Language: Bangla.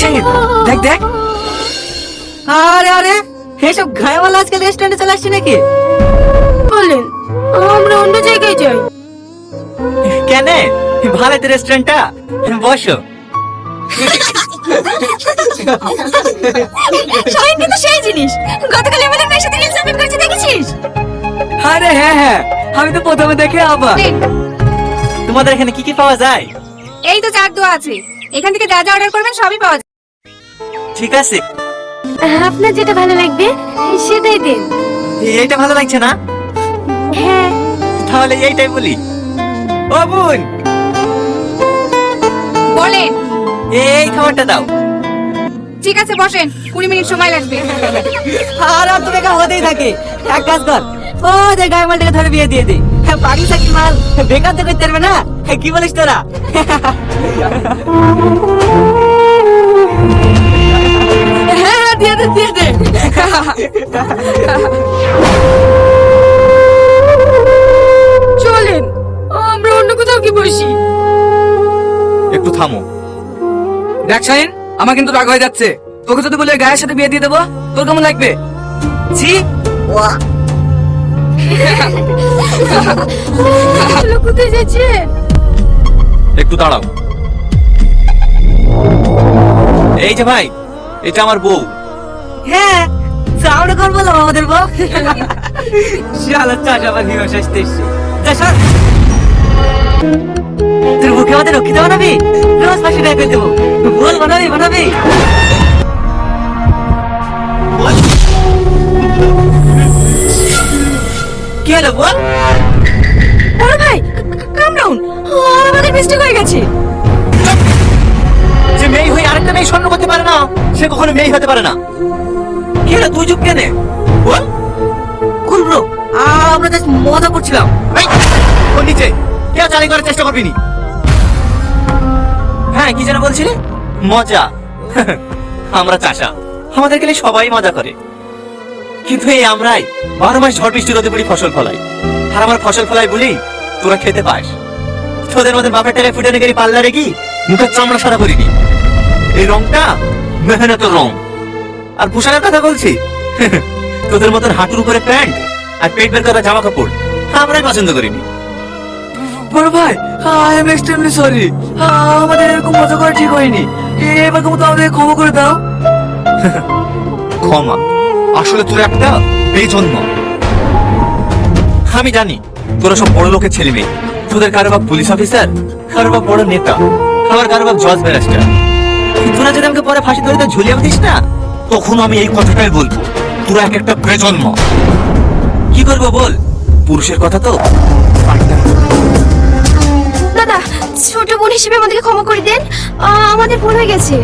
শাহিদ, দেখ দেখ। আরে আরে, এসব গায়েওয়ালা আজকাল রেস্টুরেন্টে চলে আসছে নাকি? বলেন, আমরা অন্য জায়গায় যাই। কেন? ভালো তো রেস্টুরেন্টটা, বসো। শাহিন কিন্তু সেই জিনিস, গতকাল আমাদের মেয়ের সাথে রিলস আপলোড করেছে, দেখেছিস? আরে হ্যাঁ হ্যাঁ, আমি তো প্রথমে দেখে আবার। তোমাদের এখানে কি কি পাওয়া যায়? এই তো চাট দোয়া আছে, এখান থেকে যা যা অর্ডার করবেন সবই পাওয়া যায়। ঠিক আছে, আপনার যেটা ভালো লাগবে সেটাই দিন। এইটা ভালো লাগছে না? হ্যাঁ। তাহলে এইটাই বলি। ও বোন, বলেন। এই খাবারটা দাও। ঠিক আছে বসেন, 20 মিনিট সময় লাগবে। আর আর তুমি হতেই থাকে। এক কাজ কর, ও যে গায়ে মালটাকে ধরে বিয়ে দিয়ে দে। বাড়ি থাকি মাল বেকার তো করতে পারবে না। কি বলিস তোরা? হ্যাঁ দিয়ে দে দিয়ে দে। চলেন, আমরা অন্য কোথাও কি বসি। একটু থামো। দেখ শাহিন, আমার কিন্তু রাগ হয়ে যাচ্ছে। তোকে যদি বলে গায়ের সাথে বিয়ে দিয়ে দেবো, তোর কেমন লাগবে? জি, কোথায় যাচ্ছে? একটু দাঁড়াও। এই যে ভাই, এটা আমার বউ। হ্যাঁ, আমরা কর বললাম আমাদের বউ। শালা চাষ আবার হিরো সাজতে এসছে। যা সর। তোর বুকে আমাদের রক্ষিত বানাবি, রোজ পাশে রেখে দেবো। বল বানাবি বানাবি। বল। কি হলো বল? বড় ভাই, কাম ডাউন, আমাদের মিস্টেক হয়ে গেছে। যে মেয়ে হয়ে আরেকটা মেয়ে স্বর্ণ করতে পারে না, সে কখনো মেয়ে হতে পারে না। কি হলো, তুই চুপ কেনে? বল। কুল ব্রো, আমরা জাস্ট মজা করছিলাম। এই, ওর নিচে কেউ জানি করার চেষ্টা করবি নি। হ্যাঁ, কি যেন বলছিলে? মজা। আমরা চাষা, আমাদের গেলে সবাই মজা করে। কিন্তু এই আমরাই 12 মাস ঝড় বৃষ্টি রোদে পড়ি ফসল ফলাই। আর আমার ফসল ফলাই বলি তোরা খেতে পাস। তোদের মধ্যে বাপের টাকায় ফুটানে গেলি পাল্লা রেখি মুখের চামড়া সাদা করিনি। এই রংটা মেহনতের রং। আর পোশাকের কথা বলছি, তোদের মতন হাঁটুর উপরে প্যান্ট আর পেট বের করা জামা কাপড় আমরাই পছন্দ করিনি। বড় ভাই, আই এম এক্সট্রিমলি সরি। আমাদের এরকম মজা করা ঠিক হয়নি। এবার মতো আমাদের ক্ষমা করে দাও। ক্ষমা? আসলে তোর একটা বেজন্ম। আমি জানি তোরা সব বড় লোকের ছেলে মেয়ে। তোদের কারো বাপ পুলিশ অফিসার, কারো বাপ বড় নেতা, আবার কারো বাপ জজ ব্যারিস্টার। তোরা যদি আমাকে পরে ফাঁসি ধরে ঝুলিয়ে দিস না, তখন আমি এই কথাটাই বলবো, তোরা এক একটা বেজন্ম। কি করবো বল, পুরুষের কথা তো। দাদা, ছোট বোন হিসেবে আমাদেরকে ক্ষমা করে দেন, আমাদের ভুল হয়ে গেছে।